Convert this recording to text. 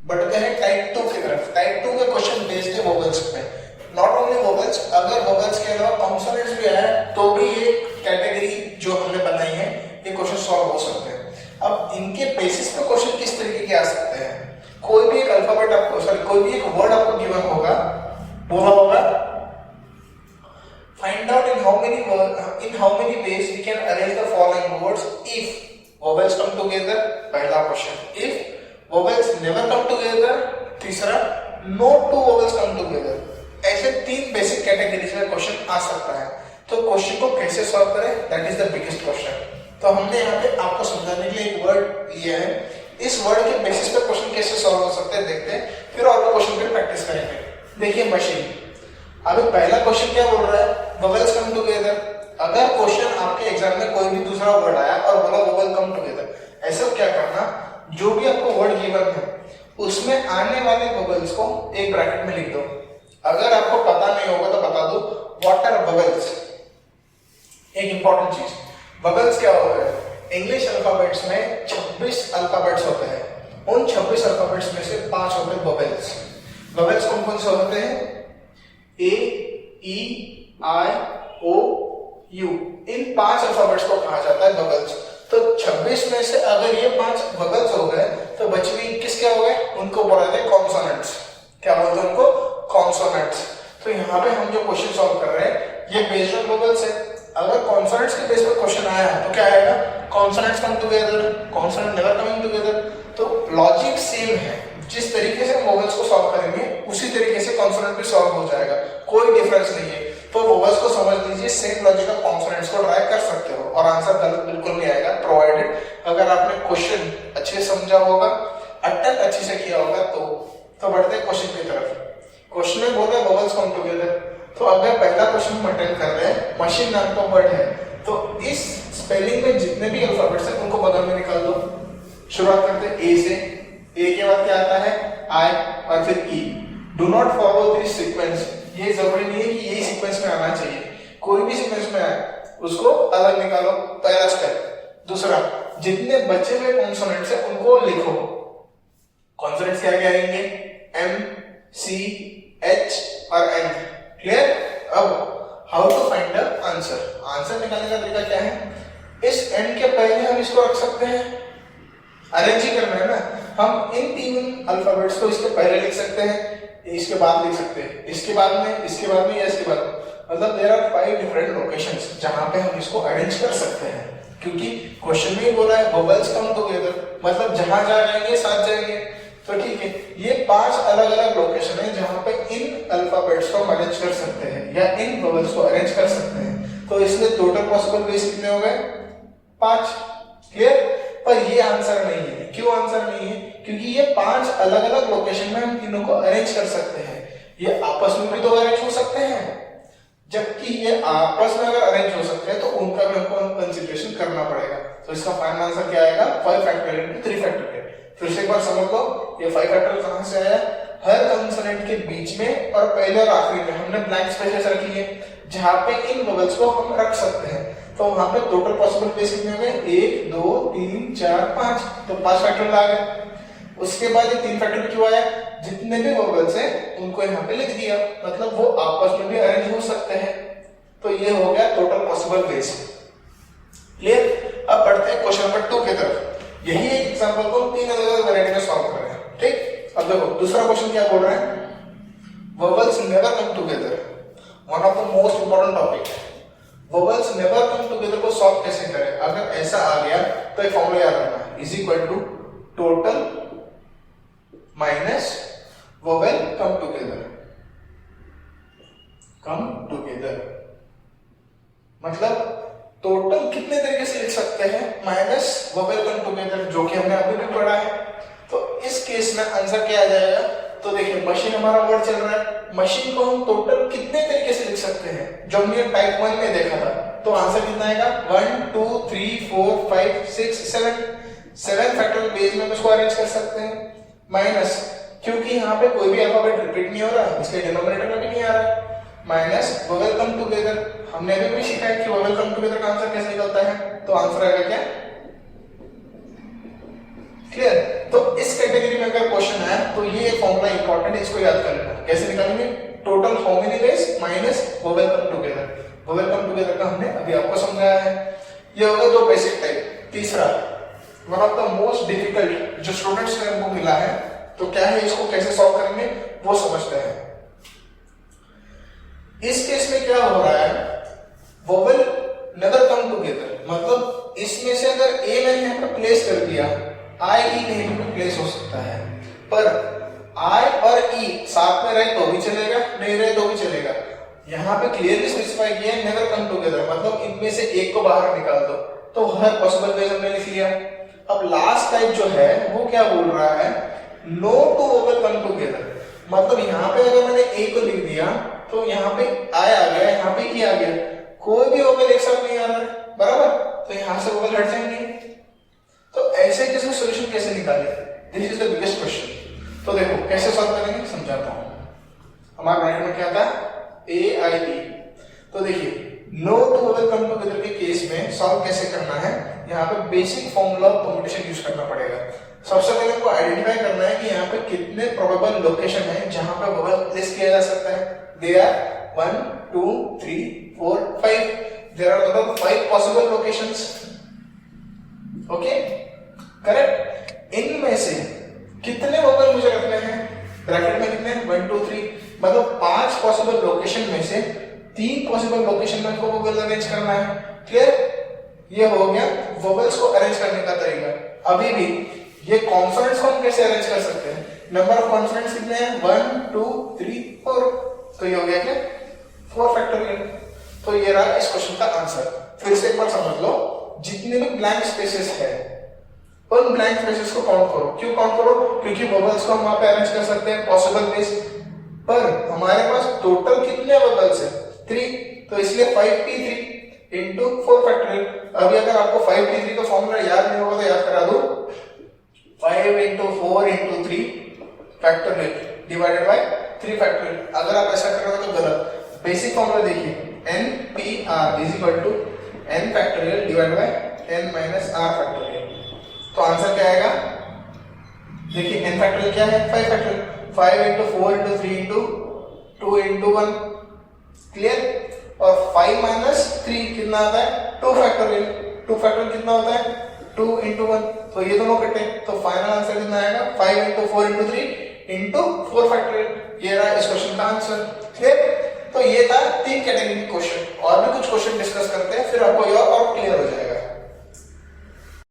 बढ़ते हैं टाइप 2 की तरफ। टाइप 2 के क्वेश्चन बेस्ड है वोवेल्स पे। नॉट ओनली वोवेल्स, अगर वोवेल्स के अलावा कॉन्सोनेंट्स भी आए तो भी ये कैटेगरी जो हमने बनाई है ये क्वेश्चन सॉल्व हो सकते हैं। अब इनके बेसिस पे क्वेश्चन किस तरीके के आ सकते हैं? कोई भी एक अल्फाबेट आपको, सॉरी कोई भी एक वर्ड आपको गिवन होगा, बोला होगा find out in how many ways we can arrange the following words if vowels come together, पहला question. if vowels never come together, तीसरा no two vowels come together। ऐसे तीन बेसिक कैटेगरीज में question आ सकता है। तो क्वेश्चन को कैसे सॉल्व करें, that is the biggest question. तो हमने यहाँ पे आपको समझाने के लिए एक वर्ड लिया है, इस वर्ड के बेसिस पे क्वेश्चन कैसे सॉल्व हो सकते हैं देखते हैं, फिर और क्वेश्चन पे प्रैक्टिस करेंगे। देखिए मशीन, अभी पहला क्वेश्चन क्या बोल रहा है, वोवेल्स कम टुगेदर। अगर क्वेश्चन आपके एग्जाम में कोई भी दूसरा वर्ड आया और बोला वोवेल कम टुगेदर, ऐसा क्या करना, जो भी आपको वर्ड गिवन है उसमें आने वाले वोवेल्स को एक ब्रैकेट में लिख दो। अगर आपको पता नहीं होगा तो बता दो व्हाट आर वोवेल्स। एक इंपॉर्टेंट चीज, वोवेल्स क्या होता है, इंग्लिश अल्फाबेट्स में 26 अल्फाबेट्स होते हैं, उन 26 अल्फाबेट्स में से 5 होते हैं वोवेल्स। वोवेल्स कौन कौन से होते हैं, ए, ई, आई, ओ, यू, इन 5 अल्फाबेट्स को कहा जाता है वोवेल्स। तो 26 में से अगर ये 5 वोवेल्स हो गए तो बची हुई 21 क्या हो गए, उनको बोला जाता है कॉन्सोनेंट्स। क्या बोलते हैं उनको, कॉन्सोनेंट्स। तो यहाँ पे हम जो क्वेश्चन सॉल्व कर रहे हैं ये बेस्ड ऑन वोवेल्स है। अगर कॉन्सोनेंट्स के बेस पर क्वेश्चन आया है तो क्या आएगा, consonants come together, consonant never coming together. तो लॉजिक सेम है, जिस तरीके से वोवेल्स को सॉल्व करेंगे उसी तरीके से कॉन्सोनेंट भी सॉल्व हो जाएगा, कोई डिफरेंस नहीं है। तो वोवेल्स को समझ लीजिए, सेम लॉजिक ऑफ कॉन्सोनेंट्स को ट्राई कर सकते हो और आंसर गलत बिल्कुल नहीं आएगा, प्रोवाइडेड अगर आपने क्वेश्चन अच्छे से समझा होगा, अटेम्प्ट अच्छे से किया होगा। तो बढ़ते हैं क्वेश्चन की तरफ। क्वेश्चन में बोल रहे हैं वोवेल्स कम टुगेदर। तो अगर पहला क्वेश्चन हम अटेम्प्ट कर रहे हैं, मशीन नाम का वर्ड है, तो इस स्पेलिंग में जितने भी अल्फाबेट्स हैं उनको बगल में निकाल दो। शुरुआत करते हैं ए से। ए के बाद क्या आता है, आई और फिर E. Do not follow this sequence, ये जरूरी नहीं है कि यही सीक्वेंस में आना चाहिए, कोई भी सीक्वेंस में आए उसको अलग निकालो, पहला स्टेप। दूसरा, जितने बचे हुए कॉन्सोनेंट्स हैं उनको लिखो। कॉन्सोनेंट्स क्या क्या आएंगे, एम, सी, एच और एन। क्लियर। अब how to find the answer, answer निकालने का तरीका क्या है, इस एन के पहले हम इसको रख सकते हैं, अरेंज ही करना है ना, हम इन 3 अल्फाबेट्स को इसके पहले लिख सकते हैं, इसके बाद लिख सकते हैं, इसके बाद में, इसके बाद में या इसके बाद में। मतलब देयर आर 5 डिफरेंट लोकेशंस जहां पे हम इसको अरेंज कर सकते हैं, क्योंकि क्वेश्चन में ही बोला है वोवेल्स कम टुगेदर, मतलब जहां जा जाएंगे साथ जाएंगे। तो ठीक है, ये 5 अलग अलग लोकेशन है जहां पे इन अल्फाबेट्स को हम अरेंज कर सकते हैं या इन वोवेल्स को अरेंज कर सकते हैं। तो इसलिए टोटल पॉसिबल वेज कितने हो गए, 5। क्लियर। पर ये आंसर नहीं है। क्यों आंसर नहीं है, क्योंकि ये 5 अलग अलग लोकेशन में हम तीनों को अरेंज कर सकते हैं। ये आपस में भी तो अरेंज हो सकते हैं, जबकि ये आपस में अगर अरेंज हो सकते हैं तो उनका भी हमको कंसीडरेशन करना पड़ेगा। तो इसका फाइनल आंसर क्या आएगा, 5 फैक्टोरियल इनटू 3 फैक्टोरियल। फिर से एक बार समझ लो, ये 5 फैक्टोरियल कहां से आया, हर कंसोनेंट के बीच में और पहले और आखिरी में हमने ब्लैंक स्पेसेस रखी है जहां पे इन वोवेल्स को हम रख सकते हैं। तो वहां पे टोटल पॉसिबल प्लेस कितने हो गए, 1 2 3 4 5, तो 5 फैक्टोरियल आ गए। उसके बाद ये 3 फैक्टोरियल क्यों आया, जितने भी वोवेल्स हैं उनको यहाँ पे लिख दिया, मतलब वो आपस में भी अरेंज हो सकते हैं। तो ये हो गया टोटल पॉसिबल प्लेस। क्लियर। अब बढ़ते हैं क्वेश्चन नंबर 2 की तरफ। यही एक एग्जांपल को 3 अलग अलग वैरायटी में सॉल्व कर रहे हैं। ठीक। अब देखो दूसरा क्वेश्चन क्या बोल रहे हैं, vowels never come together, one of the most important topic. Vowels never come together को सॉल्व कैसे करें, अगर ऐसा आ गया तो एक फॉर्मूला याद रखना, is equal to total minus vowel come together. Come together मतलब टोटल कितने तरीके से लिख सकते हैं माइनस वोवेल कम टुगेदर, जो कि हमने अभी भी पढ़ा है। तो इस केस में आंसर क्या आ जाएगा, तो देखिए मशीन हमारा वर्ड चल रहा है, मशीन को हम टोटल कितने तरीके से लिख सकते हैं, जो हमने टाइप 1 में देखा था। तो आंसर कितना आएगा, 1 2 3 4 5 6 7 फैक्टोरियल बेस में इसको अरेंज कर सकते हैं। माइनस, क्योंकि यहाँ पे कोई भी अल्फाबेट रिपीट नहीं हो रहा इसलिए डिनोमिनेटर में भी नहीं आ रहा, माइनस वोवेल कम टुगेदर। हमने अभी भी सीखा है कि वोवेल कम टुगेदर का आंसर कैसे निकलता है, तो आंसर आएगा क्या, क्लियर। तो इस कैटेगरी में अगर क्वेश्चन है तो ये फॉर्मूला इंपॉर्टेंट है, इसको याद कर लेना। कैसे निकालेंगे? Total how many ways minus vowel come together. Vowel come together का हमने अभी आपको समझाया है। ये होगा दो बेसिक टाइप। तीसरा, one of the most difficult जो स्टूडेंट्स को हमको मिला है, तो क्या है, इसको कैसे सॉल्व करेंगे वो समझते हैं। इस केस में क्या हो रहा है, वोवेल नेवर कम टुगेदर, मतलब इसमें से अगर ए मैंने यहाँ पर प्लेस कर दिया, आई ई कहीं भी प्लेस हो सकता है, पर आई और ई साथ में रहे तो भी चलेगा, नहीं रहे तो भी चलेगा। यहाँ पे क्लियरली स्पेसिफाई किया है नेवर कम टुगेदर, मतलब इनमें से एक को बाहर निकाल दो, तो हर पॉसिबल वेज हमने लिख लिया। अब लास्ट टाइप जो है वो क्या बोल रहा है, no two vowel come together, मतलब यहाँ पे अगर मैंने ए को लिख दिया तो यहाँ पे आई आ गया, यहाँ पे ई आ गया, कोई भी वोवेल एक साथ नहीं आ रहा है, बराबर, तो यहाँ से वोवेल हट जाएंगे। तो ऐसे किसी सॉल्यूशन कैसे निकाले, this is the biggest question. तो देखो कैसे सॉल्व करेंगे समझाता हूँ। हमारे ब्रैकेट में क्या था, ए आई ई। तो देखिए no two vowel come together के केस में सॉल्व कैसे करना है, यहाँ पे basic formula of permutation use करना पड़ेगा। सबसे पहले आपको आइडेंटिफाई करना है कि यहाँ पे कितने प्रोबेबल लोकेशन है जहां पे वोवेल प्लेस किया जा सकता है। They are 1 2 3 4 5, there are total 5 possible locations. Okay, correct. इनमें से कितने वोवेल मुझे रखने हैं, ब्रैकेट में कितने, 1 2 3, मतलब 5 पॉसिबल लोकेशन में से 3 पॉसिबल लोकेशन में आपको वोवेल अरेंज करना है। क्लियर? ये हो गया वोवेल्स को अरेंज करने का तरीका। अभी भी ये कॉन्सोनेंट्स को हम कैसे अरेंज कर सकते हैं, नंबर ऑफ कॉन्सोनेंट्स कितने हैं, 1 2 3 4, तो ये हो गया क्या 4 फैक्टोरियल। तो ये रहा इस क्वेश्चन का आंसर। फिर से एक बार समझ लो, जितने भी ब्लैंक स्पेसेस है उन ब्लैंक स्पेसेस को काउंट करो। क्यों काउंट करो, क्योंकि वोवेल्स को हम वहां पे अरेंज कर सकते हैं पॉसिबल वेज, पर हमारे पास टोटल कितने वोवेल्स है, 3, तो इसलिए 5p3 into 4 फैक्टोरियल। अभी अगर आपको 5p3 का फॉर्मूला याद नहीं होगा तो याद करा दो, 5 into 4 into 3 factorial divided by 3 factorial. अगर आप ऐसा करोगे तो गलत। बेसिक फॉर्मूला देखिए, npr is equal to n factorial divided by n minus r factorial. तो आंसर क्या आएगा, देखिए n फैक्टोरियल क्या है, 5 factorial, 5 into 4 into 3 into 2 into 1। Clear? और 5 माइनस 3 कितना आता है, 2 फैक्टोरियल। 2 फैक्टोरियल कितना होता है, 2 into 1, तो ये दोनों कटे, तो फाइनल आंसर कितना आएगा, 5 into 4 into 3 into 4 फैक्टोरियल। ये रहा इस क्वेश्चन का आंसर। क्लियर? तो ये था 3 कैटेगरी क्वेश्चन। और भी कुछ क्वेश्चन डिस्कस करते हैं, फिर आपको ये और क्लियर हो जाएगा।